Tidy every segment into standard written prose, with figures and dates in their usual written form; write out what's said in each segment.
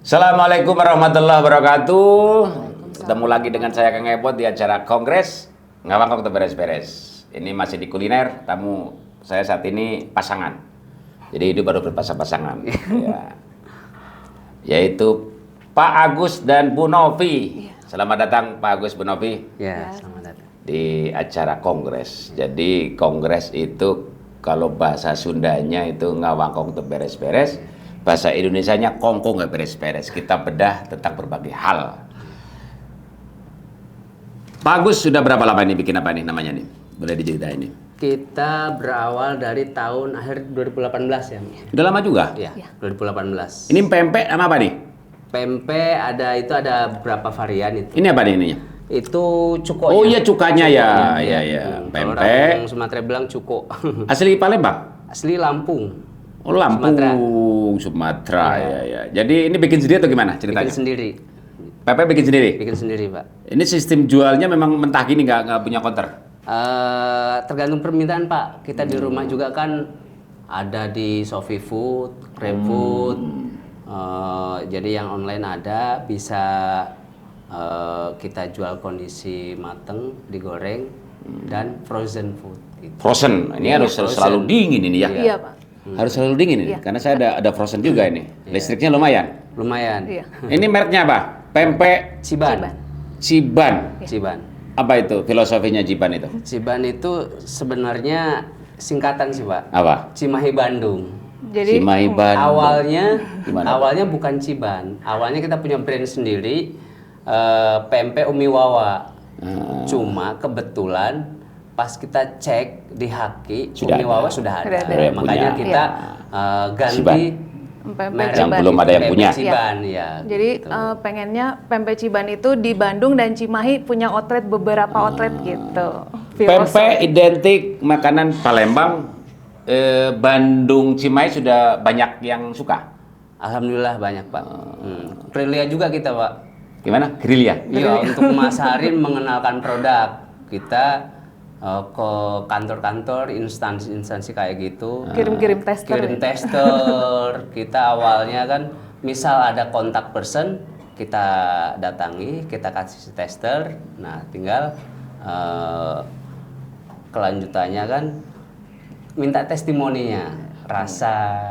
Assalamualaikum warahmatullahi wabarakatuh. Ketemu lagi dengan saya Kang Epot di acara Kongres Ngawang Kok Beres-Beres. Ini masih di kuliner. Tamu saya saat ini pasangan. Jadi itu baru berpasang-pasangan. Ya. Yaitu Pak Agus dan Bu Novi. Selamat datang Pak Agus, Bu Novi. Ya, selamat datang. Di acara Kongres. Jadi Kongres itu kalau bahasa Sundanya itu Ngawang Kok Beres-Beres. Bahasa Indonesianya kongko nggak beres-beres. Kita bedah tentang berbagai hal. Pak Agus sudah berapa lama ini bikin apa nih namanya nih? Boleh diceritain ini. Kita berawal dari tahun akhir 2018 ya. Udah lama juga? Iya, 2018. Ini pempek sama apa nih? Pempek ada berapa varian itu. Ini apa nih ininya? Itu cuko. Oh iya cukanya ya. Iya ya. Kalau Pempek. orang Sumatera bilang cuko. Asli Palembang? Asli Lampung. Oh Lampung, Sumatera ya. Jadi ini bikin sendiri atau gimana ceritanya? Bikin sendiri. Pempek bikin sendiri? Bikin sendiri, Pak. Ini sistem jualnya memang mentah gini nggak punya counter? Tergantung permintaan, Pak. Kita di rumah juga kan ada di Shopee Food, GrabFood. Jadi yang online ada, bisa kita jual kondisi mateng, digoreng, dan frozen food. Gitu. Frozen, ini harus frozen. selalu dingin ini ya? Iya, Pak. Harus selalu dingin ini, karena saya ada frozen juga ini. Listriknya lumayan. Lumayan. Iya. Ini mereknya apa? Pempek Ciban. Ciban. Ciban. Apa itu filosofinya Ciban itu? Ciban itu sebenarnya singkatan sih, Pak. Apa? Cimahi Bandung. Jadi Cimahi Bandung. Awalnya awalnya bukan Ciban. Awalnya kita punya brand sendiri, pempek Umi Wawa. Cuma kebetulan pas kita cek di Haki, Sudah Umi Wawa ada. sudah Sudah ada. ada. Makanya Punya. kita ganti pempek merek Yang Ciban. belum ada yang pempek punya. Ciban ya. Jadi gitu. pengennya pempek Ciban itu di Bandung dan Cimahi punya outlet, beberapa outlet gitu. Pempek identik makanan Palembang. Bandung Cimahi sudah banyak yang suka. Alhamdulillah banyak, Pak. Gerilya juga kita, Pak. Gimana? Gerilya? Iya, untuk memasarin mengenalkan produk kita ke kantor-kantor, instansi kayak gitu. Kirim-kirim tester. Kirim tester. Kita awalnya kan, misal ada kontak person, kita datangi, kita kasih tester. Nah, tinggal kelanjutannya kan minta testimoninya, rasa.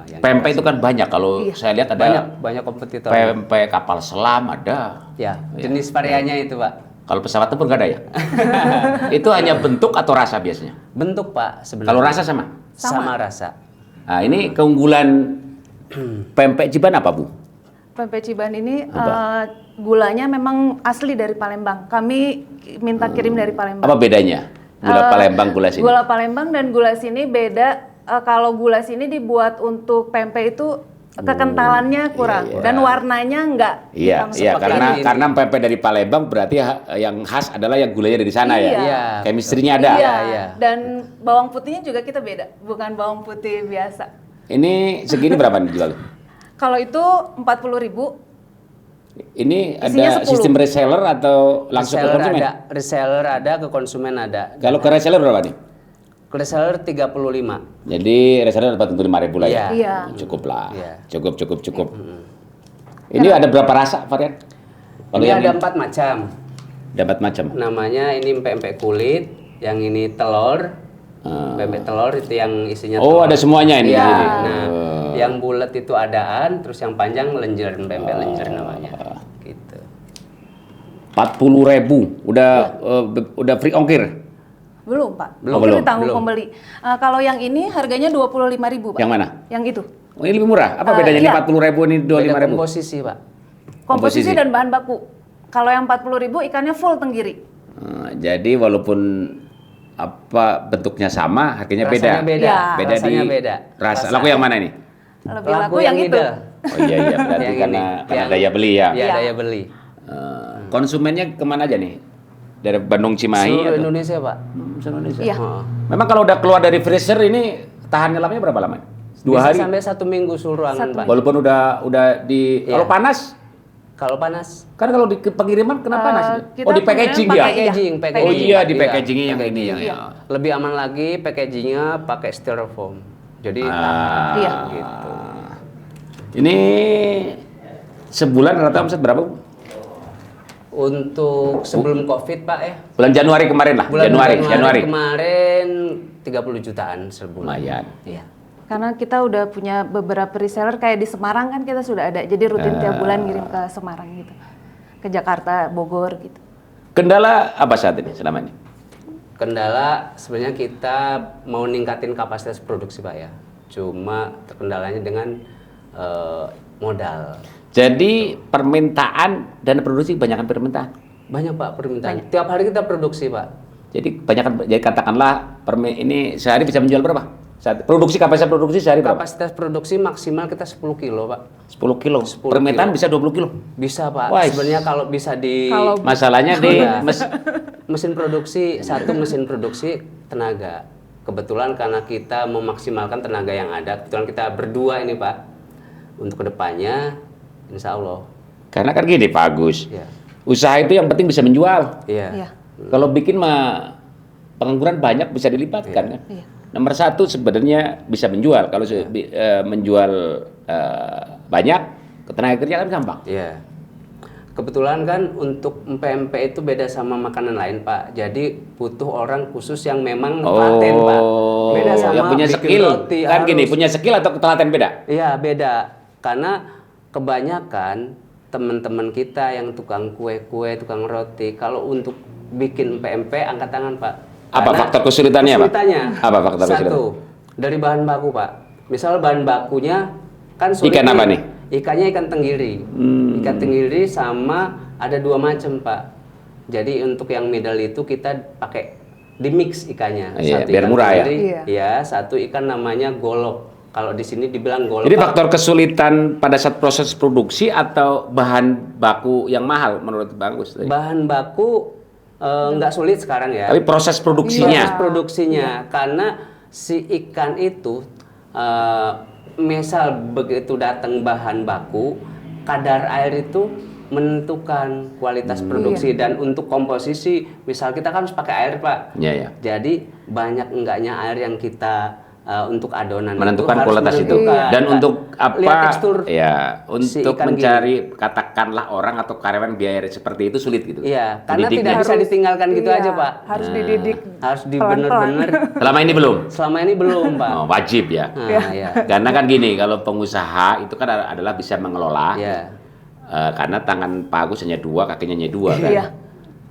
Yang Pempek itu kan banyak. Kalau saya lihat ada banyak kompetitor. pempek kapal selam ada. Ya, jenis variannya itu, Pak. Kalau pesawat tempur nggak ada ya? Itu hanya bentuk atau rasa biasanya? Bentuk, Pak, sebenarnya. Kalau rasa sama? Sama rasa. Nah, ini keunggulan pempek Ciban apa, Bu? Pempek Ciban ini gulanya memang asli dari Palembang. Kami minta kirim dari Palembang. Apa bedanya? Gula Palembang, gula sini? Gula Palembang dan gula sini beda. Kalau gula sini dibuat untuk pempek itu kekentalannya kurang dan warnanya enggak. Iya, karena pempek dari Palembang berarti yang khas adalah yang gulanya dari sana ya. Iya. Chemistry-nya ada. Iya. Dan bawang putihnya juga kita beda, bukan bawang putih biasa. Ini segini berapa nih jual? Kalau itu 40.000. Ini Isinya ada 10. sistem reseller atau langsung ke konsumen? Reseller ada, ke konsumen ada. Kalau ke reseller berapa nih? Ke reseller 35. Jadi reseller dapat untuk 5.000 lah ya? Iya. Cukup lah. Iya. Cukup. Ini ada berapa rasa varian? Kalau Ini yang ada 4 macam. Ada 4 macam. Namanya ini pempek kulit, yang ini telur. Pempek telur itu yang isinya telur. Oh, ada semuanya ini. Iya. Jadi. Nah, yang bulat itu adaan, terus yang panjang lenjer, pempek lenjer namanya. Gitu. 40.000. Udah free ongkir. Belum, Pak. Belum. Mungkin ditanggung Belum. pembeli. Kalau yang ini harganya 25.000, Pak. Yang mana? Yang itu. Oh, ini lebih murah. Apa bedanya? Ini iya. 40.000 ini Beda 25.000. komposisi, Pak. Komposisi dan bahan baku. Kalau yang 40.000 ikannya full tenggiri. Jadi walaupun apa bentuknya sama, harganya Rasanya beda. Iya. Beda Rasanya di beda. rasa. Laku yang mana ini? Lebih laku yang itu. middle. Oh iya berarti Yang karena ini. daya beli ya. Iya, Iya. daya beli. Konsumennya kemana aja nih? Dari Bandung Cimahi Seluruh atau Indonesia, Pak. seluruh Indonesia? Iya. Oh. Memang kalau udah keluar dari freezer ini tahan nyelamnya berapa lama? 2 Bisa hari. sampai 1 minggu suruh ruangan, Pak. Walaupun udah di Iya. kalau panas Kalau panas, kan kalau di pengiriman kenapa panas? kita Oh di packaging pengiriman ya? pakai- packaging, Iya. packaging. Oh iya di Iya, packagingnya yang ini ya. Iya. lebih aman lagi packagingnya pakai styrofoam. Jadi Ah. tahan Iya. gitu. Ini Sebulan rata omset berapa, Bu? Untuk sebelum Covid, Pak ya. Bulan Januari kemarin lah. Bulan Januari. kemarin 30 jutaan sebulan. Lumayan. Iya. Karena kita udah punya beberapa reseller kayak di Semarang kan kita sudah ada. Jadi rutin tiap bulan ngirim ke Semarang gitu. Ke Jakarta, Bogor gitu. Kendala apa saat ini selama ini? Kendala sebenarnya kita mau ningkatin kapasitas produksi, Pak ya. Cuma terkendalanya dengan modal. Jadi permintaan dan produksi kebanyakan permintaan. Banyak, Pak, permintaan. Tiap hari kita produksi, Pak. Jadi kebanyakan, jadi katakanlah ini sehari bisa menjual berapa? Kapasitas produksi sehari berapa? Kapasitas produksi maksimal kita 10 kilo, Pak. 10 kilo. 10 Permintaan kilo. bisa 20 kilo. Bisa, Pak. Wah, Sebenarnya kalau bisa di Masalahnya di Iya. Mesin produksi, satu mesin produksi tenaga. Kebetulan karena kita memaksimalkan tenaga yang ada, kebetulan kita berdua ini, Pak. Untuk kedepannya, insya Allah. Karena kan gini Pak Agus, Iya. usaha itu yang penting bisa menjual. Iya. Iya. Kalau bikin mah pengangguran banyak bisa dilipatkan kan. Iya. Nomor satu sebenarnya bisa menjual. Kalau menjual banyak, tenaga kerja kan gampang. Iya. Kebetulan kan untuk PMP itu beda sama makanan lain, Pak. Jadi butuh orang khusus yang memang telaten, Pak. Beda sama yang punya bikin skill. roti Kan gini, halus. punya skill atau telaten beda? Iya, beda. Karena kebanyakan teman-teman kita yang tukang kue-kue, tukang roti, kalau untuk bikin PMP angkat tangan, Pak. Apa Karena faktor kesulitannya, Pak? kesulitannya, Apa faktor kesulitan? Satu, dari bahan baku, Pak. Misal bahan bakunya kan sulit. Ikan apa nih? Ikannya ikan tenggiri. Ikan tenggiri sama ada 2 macam, Pak. Jadi untuk yang middle itu kita pakai dimix ikannya. Iya, Satu biar ikan murah ya? tenggiri, Iya. ya, satu ikan namanya golok. Kalau di sini dibilang golok. Jadi Pak. faktor kesulitan pada saat proses produksi atau bahan baku yang mahal menurut Bang Agus tadi? Bahan baku nggak sulit sekarang ya. Tapi proses produksinya. Proses produksinya karena si ikan itu misal begitu datang bahan baku, kadar air itu menentukan kualitas produksi dan untuk komposisi, misal kita kan harus pakai air, Pak. Iya, ya. Jadi banyak enggaknya air yang kita untuk adonan Menentukan harus kualitas itu. menentukan. Dan Nah, untuk lihat apa? tekstur Ya, si untuk ikan mencari katakanlah orang atau karyawan biaya seperti itu sulit gitu. Iya, karena Mendidiknya. tidak bisa ditinggalkan gitu Iya, aja, Pak. Harus dididik. Harus pelan-pelan. bener-bener. Selama ini belum. Selama ini belum, Pak. Oh, wajib ya. Iya. Karena kan gini, kalau pengusaha itu kan adalah bisa mengelola. Iya. Karena tangan Pak Agus hanya 2, kakinya hanya 2 kan. Iya.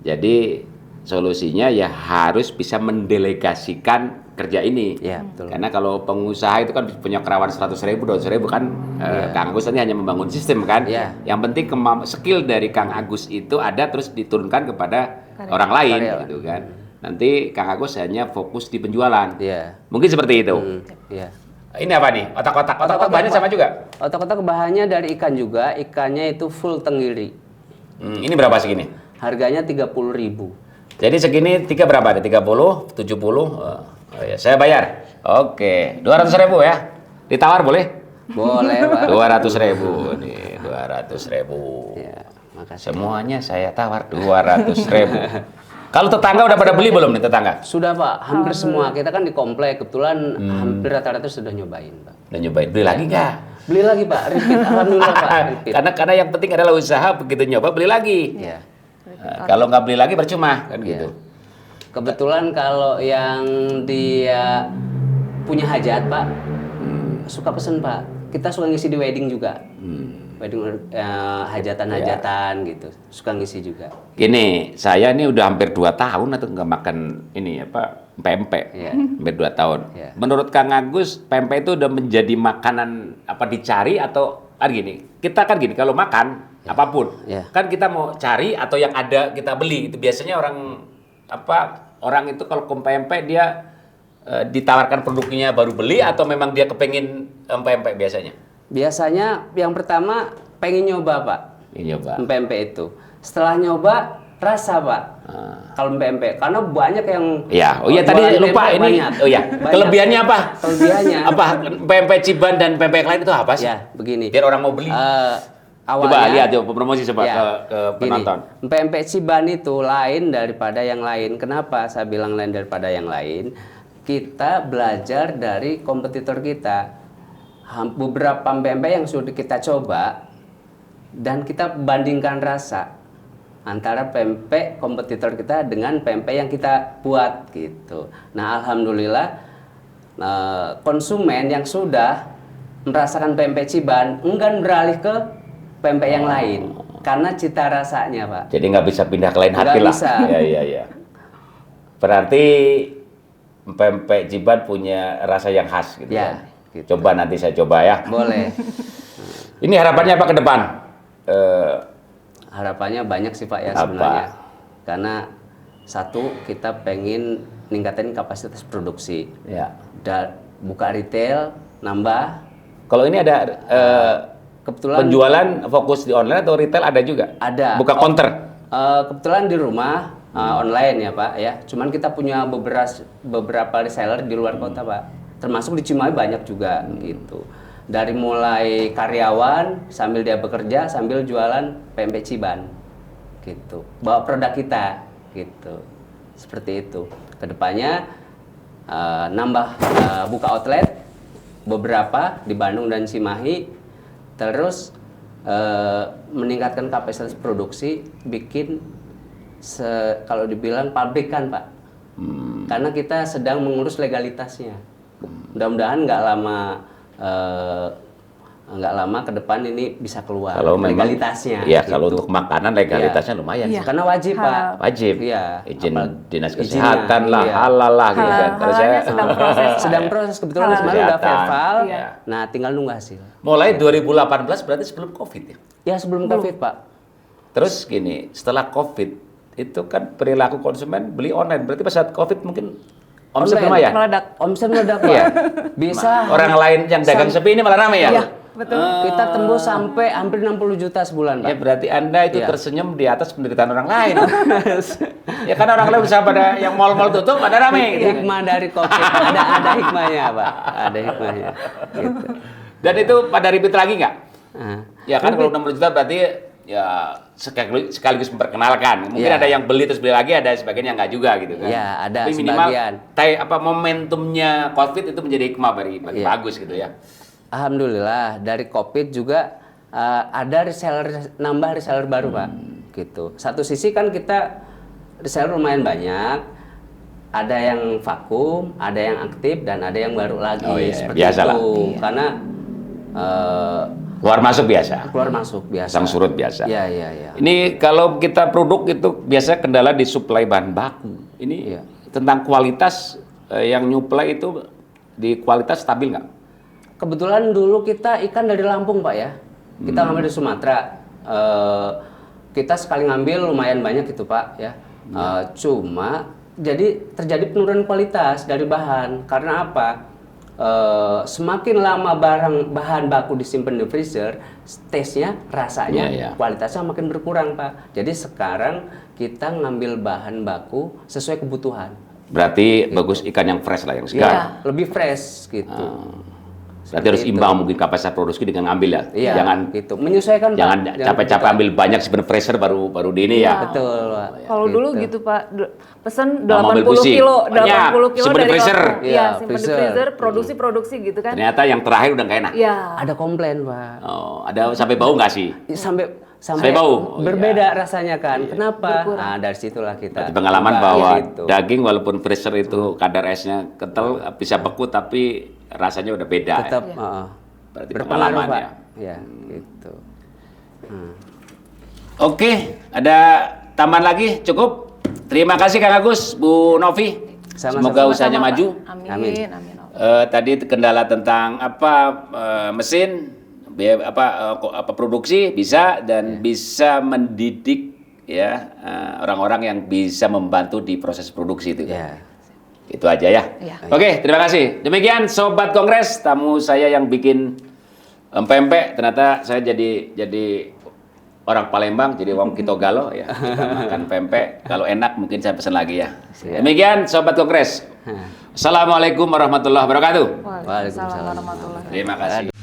Jadi solusinya ya harus bisa mendelegasikan kerja ini. Iya, betul. Karena kalau pengusaha itu kan punya karyawan 100.000, 200.000 kan, Kang Agus tadi hanya membangun sistem kan. Iya. Yang penting skill dari Kang Agus itu ada terus diturunkan kepada orang lain Karyawan. gitu kan. Nanti Kang Agus hanya fokus di penjualan. Iya. Mungkin seperti itu. Iya. Ini apa nih? Otak-otak. Otak-otak bahannya sama juga. Otak-otak bahannya dari ikan juga. Ikannya itu full tenggiri. Ini berapa segini? Harganya 30.000. Jadi segini 3 berapa? Ada 30, 70. Oh ya, saya bayar. Oke, 200.000 ya. Ditawar boleh? Boleh, Pak. 200.000 nih, 200.000. Ya, makasih. Semuanya saya tawar 200.000. Kalau tetangga udah pada beli belum nih tetangga? Sudah, Pak. Hampir semua. Kita kan di komplek. Kebetulan hampir rata-rata sudah nyobain, Pak. Udah nyobain beli lagi nggak? Beli lagi, Pak. Repeat. Alhamdulillah, Pak. Repeat. Karena yang penting adalah usaha, begitu nyoba beli lagi. Iya. Kalau nggak beli lagi percuma kan Iya. gitu. Kebetulan kalau yang dia punya hajat, Pak, suka pesen, Pak. Kita suka ngisi di wedding juga. Wedding hajatan-hajatan gitu. Suka ngisi juga. Gini, saya ini udah hampir 2 tahun atau nggak makan ini apa PMP. Iya. Hampir 2 tahun. Iya. Menurut Kang Agus, PMP itu udah menjadi makanan apa dicari atau gini? Kita kan gini, kalau makan apapun, Iya. kan kita mau cari atau yang ada kita beli. Itu biasanya orang itu kalau ke PMP dia ditawarkan produknya baru beli atau memang dia kepengin PMP biasanya? Biasanya yang pertama pengen nyoba, Pak. Ini coba. PMP itu. Setelah nyoba rasa, Pak. Kalau PMP karena banyak yang Ya, oh iya tadi jualan lupa PMP ini. banyak. Oh iya, Banyak. kelebihannya apa? Kelebihannya Apa PMP Ciban dan PMP yang lain itu apa sih? ya begini. Biar orang mau beli. Coba lihat coba promosi coba ya, ke gini, penonton. PMP Ciban itu lain daripada yang lain. Kenapa saya bilang lain daripada yang lain? Kita belajar dari kompetitor kita. Beberapa PMP yang sudah kita coba dan kita bandingkan rasa antara pempek kompetitor kita dengan pempek yang kita buat gitu. Nah, alhamdulillah konsumen yang sudah merasakan pempek Ciban enggan beralih ke pempek yang lain karena cita rasanya, Pak. Jadi nggak bisa pindah ke lain Nggak hati lah. bisa. Iya. Berarti pempek Ciban punya rasa yang khas gitu. Ya, kan? gitu. Coba nanti saya coba ya. Boleh. Ini harapannya apa ke depan? Harapannya banyak sih, Pak, ya Apa? sebenarnya. Karena satu, kita pengen ningkatin kapasitas produksi. Ya. Buka retail, nambah. Kalau ini ada Kebetulan penjualan fokus di online atau retail ada juga? ada. Buka counter? Kebetulan di rumah online ya, Pak, ya. Cuman kita punya beberapa reseller di luar kota, Pak. Termasuk di Cimahi banyak juga gitu. Dari mulai karyawan sambil dia bekerja sambil jualan pempek Ciban gitu. Bawa produk kita gitu. Seperti itu. Kedepannya nambah buka outlet beberapa di Bandung dan Cimahi, terus meningkatkan kapasitas produksi, bikin kalau dibilang pabrikan, Pak. Karena kita sedang mengurus legalitasnya. Mudah-mudahan nggak lama ke depan ini bisa keluar Kalau memang, legalitasnya. ya gitu. kalau untuk makanan legalitasnya lumayan. Iya. Karena wajib, Pak. Wajib. Iya. Izin dinas Izinnya, kesehatan lah, iya. halal lah gitu kan. Kalau Halalnya sedang proses. Sedang proses, kebetulan Halal. kemarin udah Kesehatan. verbal. Iya. Nah, tinggal nunggu hasil. Mulai 2018 berarti sebelum Covid ya. Ya sebelum Covid, Pak. Terus gini, setelah Covid itu kan perilaku konsumen beli online. Berarti pas saat Covid mungkin omset Online. lumayan. Meledak. Omset meledak, Pak. Iya. Bisa. Orang lain yang dagang sepi ini malah rame ya? Iya, betul. Kita tembus sampai hampir 60 juta sebulan, Pak. Ya berarti Anda itu Iya. tersenyum di atas penderitaan orang lain. Ya kan orang lain bisa pada yang mall-mall tutup, pada rame gitu. Hikmah dari Covid. ada hikmahnya, Pak. Ada hikmahnya. Gitu. Dan itu pada repeat lagi nggak? Nah, Ya kan kalau 60 juta berarti ya sekaligus memperkenalkan. Mungkin Iya. ada yang beli terus beli lagi, ada sebagian yang nggak juga gitu kan. Iya, ada Tapi minimal sebagian. momentumnya Covid itu menjadi hikmah bagi Iya. bagus gitu ya. Alhamdulillah dari Covid juga ada nambah reseller baru, Pak. Gitu. Satu sisi kan kita reseller lumayan banyak. Ada yang vakum, ada yang aktif, dan ada yang baru lagi. Oh iya, Seperti biasalah. itu. Iya. Karena Keluar masuk biasa. keluar masuk biasa. Pasang surut biasa. Iya. Ini kalau kita produk itu biasa kendala di suplai bahan baku. Ini Iya. tentang kualitas yang nyuplai itu di kualitas stabil nggak? Kebetulan dulu kita ikan dari Lampung, Pak, ya. Kita ngambil dari Sumatera. Kita sekali ngambil lumayan banyak gitu, Pak, ya. Cuma jadi terjadi penurunan kualitas dari bahan. Karena apa? Semakin lama bahan baku disimpan di freezer, taste-nya, rasanya, Iya. kualitasnya makin berkurang, Pak. Jadi sekarang kita ngambil bahan baku sesuai kebutuhan. Berarti bagus ikan yang fresh lah, yang segar. Ya, lebih fresh gitu. Berarti harus Seperti itu. imbang mungkin kapasitas produksi dengan ngambil ya. Iya, Jangan gitu. Menyesuaikan, Pak. jangan Jangan capek-capek kebutuhan. ambil banyak sebenarnya freezer baru di ini ya. Betul, Pak. Kalau dulu gitu Pak, pesen Nggak mau ambil 80 pusing. kilo, Banyak. 80 kilo Simpen di dari freezer. Lampung. Iya, Iya, simpen di freezer. freezer, produksi gitu kan. Ternyata yang terakhir udah nggak enak. Iya. Ada komplain, Pak. Oh, ada sampai bau nggak sih? Sampai bau? Oh, berbeda rasanya kan. Kenapa? Berkurang. Nah, dari situlah kita. Berarti pengalaman buka bahwa gitu. daging walaupun freezer itu kadar esnya kental bisa beku tapi rasanya udah beda. tetap ya. Berarti berpengaruh, pengalaman Pak. ya. Ya, gitu. Oke, ada tambahan lagi cukup. Terima kasih Kang Agus, Bu Novi. Sama-sama. Semoga usahanya Sama-sama, maju. Pak. Amin. Amin. Tadi kendala tentang mesin, biaya produksi bisa dan bisa mendidik ya orang-orang yang bisa membantu di proses produksi itu. Ya. Itu aja ya. Iya. Oke, terima kasih. Demikian Sobat Kongres, tamu saya yang bikin pempek. Ternyata saya jadi orang Palembang, jadi wong Kitogalo ya. Kita makan pempek. Kalau enak mungkin saya pesan lagi ya. Siap. Demikian Sobat Kongres. Assalamualaikum warahmatullahi wabarakatuh. Waalaikumsalam warahmatullahi wabarakatuh. Terima kasih.